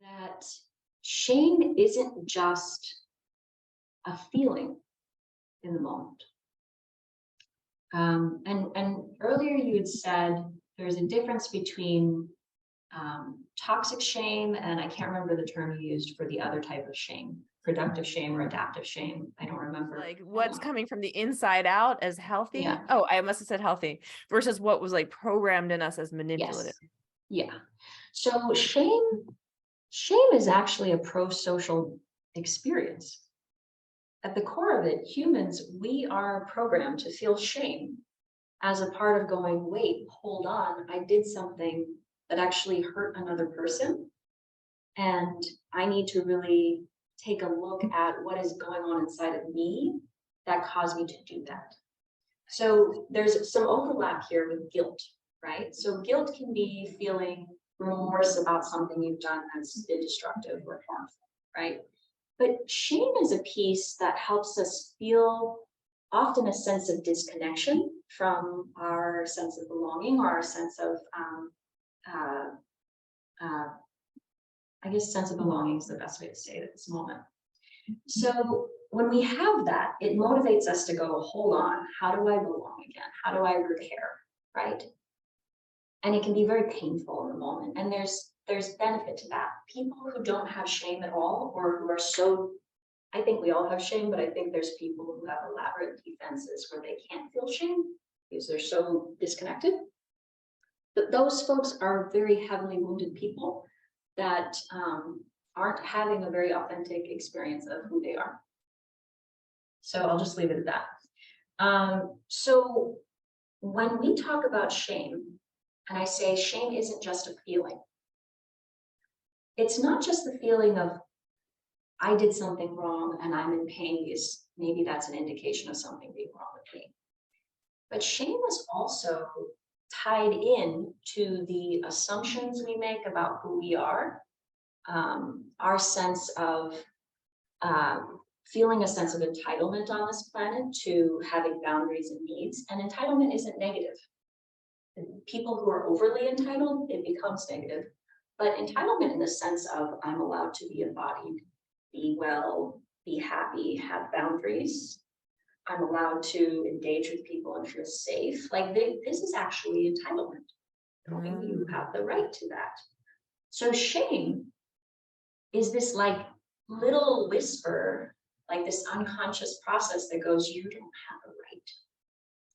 that shame isn't just a feeling in the moment. And earlier you had said there's a difference between toxic shame, and I can't remember the term you used for the other type of shame, productive shame or adaptive shame. I don't remember. Like what's coming from the inside out as healthy. Yeah. Oh, I must have said healthy versus what was like programmed in us as manipulative. Yes. Yeah. So shame is actually a pro-social experience. At the core of it, humans, we are programmed to feel shame as a part of going, wait, hold on, I did something that actually hurt another person. And I need to really take a look at what is going on inside of me that caused me to do that. So there's some overlap here with guilt, right? So guilt can be feeling remorse about something you've done that's been destructive or harmful, right? But shame is a piece that helps us feel often a sense of disconnection from our sense of belonging or our sense of, I guess sense of belonging is the best way to say it at this moment. So when we have that, it motivates us to go, hold on, how do I belong again? How do I repair, right? And it can be very painful in the moment. And there's benefit to that. People who don't have shame at all, or who are so, I think we all have shame, but I think there's people who have elaborate defenses where they can't feel shame because they're so disconnected. But those folks are very heavily wounded people that aren't having a very authentic experience of who they are. So I'll just leave it at that. So when we talk about shame, and I say shame isn't just a feeling, it's not just the feeling of I did something wrong and I'm in pain because maybe that's an indication of something being wrong with me. But shame is also tied in to the assumptions we make about who we are, our sense of feeling a sense of entitlement on this planet to having boundaries and needs. And entitlement isn't negative. People who are overly entitled, it becomes negative. But entitlement in the sense of I'm allowed to be embodied, be well, be happy, have boundaries. I'm allowed to engage with people and feel safe. Like this is actually entitlement. You have the right to that. So shame is this like little whisper, like this unconscious process that goes, you don't have a right.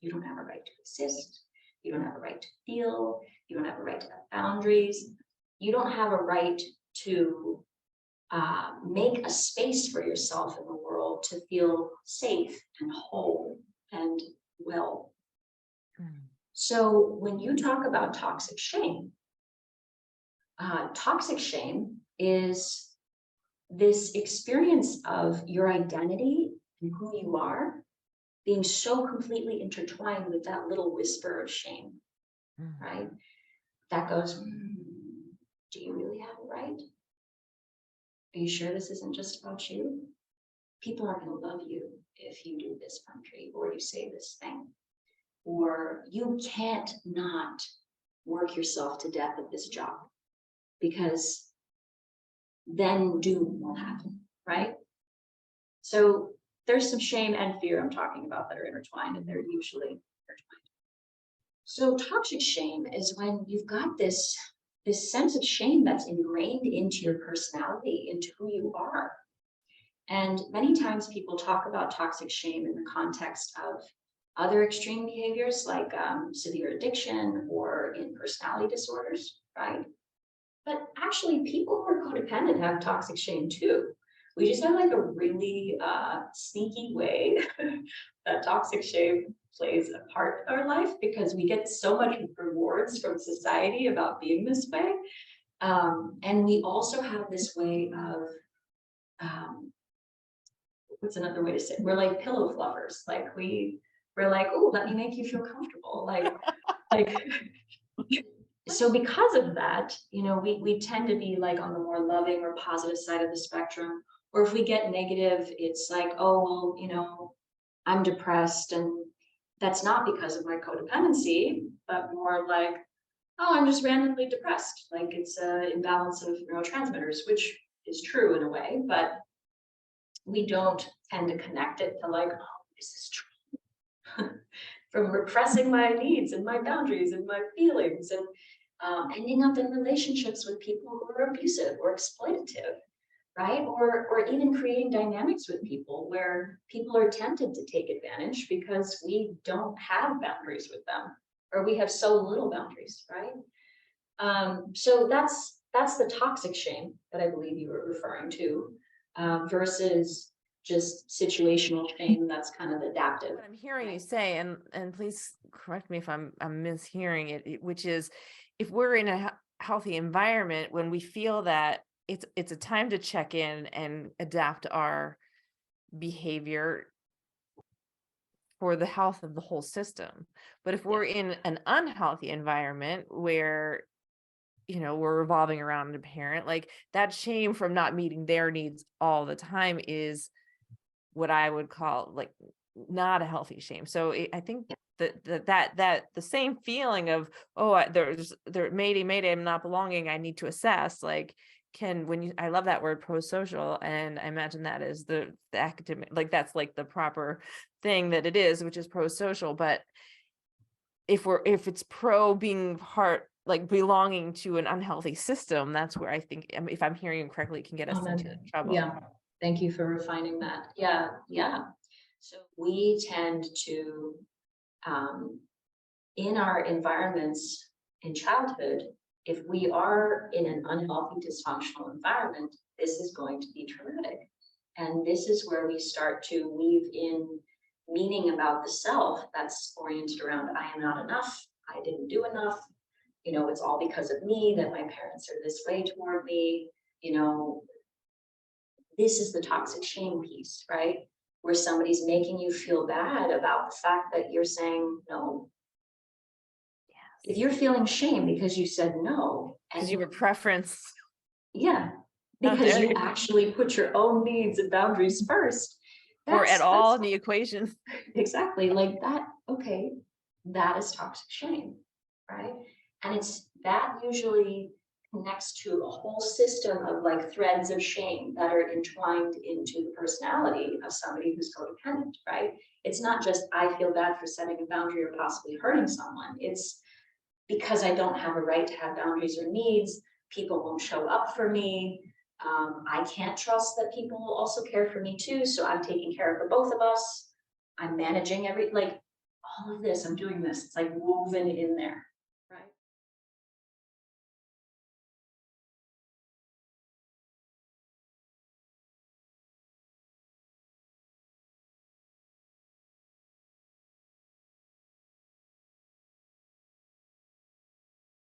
You don't have a right to exist. You don't have a right to feel. You don't have a right to have boundaries. You don't have a right to make a space for yourself in the world to feel safe and whole and well. So when you talk about toxic shame is this experience of your identity and who you are being so completely intertwined with that little whisper of shame, right? That goes, do you really have a right? Are you sure this isn't just about you? People aren't going to love you if you do this country or you say this thing. Or you can't not work yourself to death at this job because then doom will happen, right? So there's some shame and fear I'm talking about that are intertwined, and they're usually intertwined. So toxic shame is when you've got this sense of shame that's ingrained into your personality, into who you are. And many times people talk about toxic shame in the context of other extreme behaviors like severe addiction or in personality disorders, right? But actually people who are codependent have toxic shame too. We just have like a really sneaky way that toxic shame plays a part in our life because we get so much rewards from society about being this way. And we also have this way of, what's another way to say it? We're like pillow fluffers. Like we're like, oh, let me make you feel comfortable. Like, so because of that, you know, we tend to be like on the more loving or positive side of the spectrum. Or if we get negative, it's like, oh, well, you know, I'm depressed. And that's not because of my codependency, but more like, oh, I'm just randomly depressed. Like it's an imbalance of neurotransmitters, which is true in a way, but we don't tend to connect it to like, oh, this is true. From repressing my needs and my boundaries and my feelings and ending up in relationships with people who are abusive or exploitative, right? Or even creating dynamics with people where people are tempted to take advantage because we don't have boundaries with them, or we have so little boundaries, right? So that's the toxic shame that I believe you were referring to, versus just situational shame that's kind of adaptive. What I'm hearing you say, and please correct me if I'm mishearing it, which is if we're in a healthy environment, when we feel that it's a time to check in and adapt our behavior for the health of the whole system. But if we're in an unhealthy environment where we're revolving around a parent, like that shame from not meeting their needs all the time is what I would call like not a healthy shame. So I think that the same feeling of, oh, mayday, I'm not belonging, I need to assess, like I love that word pro-social, and I imagine that is the academic, like that's like the proper thing that it is, which is pro-social. But if it's pro being part, like belonging to an unhealthy system, that's where I think, if I'm hearing you correctly, it can get us into trouble. Yeah. Thank you for refining that. Yeah. So we tend to, in our environments in childhood, if we are in an unhealthy, dysfunctional environment, this is going to be traumatic. And this is where we start to weave in meaning about the self that's oriented around, I am not enough, I didn't do enough, it's all because of me that my parents are this way toward me, this is the toxic shame piece, right? Where somebody's making you feel bad about the fact that you're saying no. If you're feeling shame because you said no, because you were preference. Yeah, because you actually put your own needs and boundaries first. Or at all in the equation. Exactly, like that, okay, that is toxic shame, right? And it's that usually connects to a whole system of like threads of shame that are entwined into the personality of somebody who's codependent, right? It's not just I feel bad for setting a boundary or possibly hurting someone. It's because I don't have a right to have boundaries or needs, people won't show up for me. I can't trust that people will also care for me too. So I'm taking care of the both of us. I'm managing all of this, I'm doing this. It's like woven in there.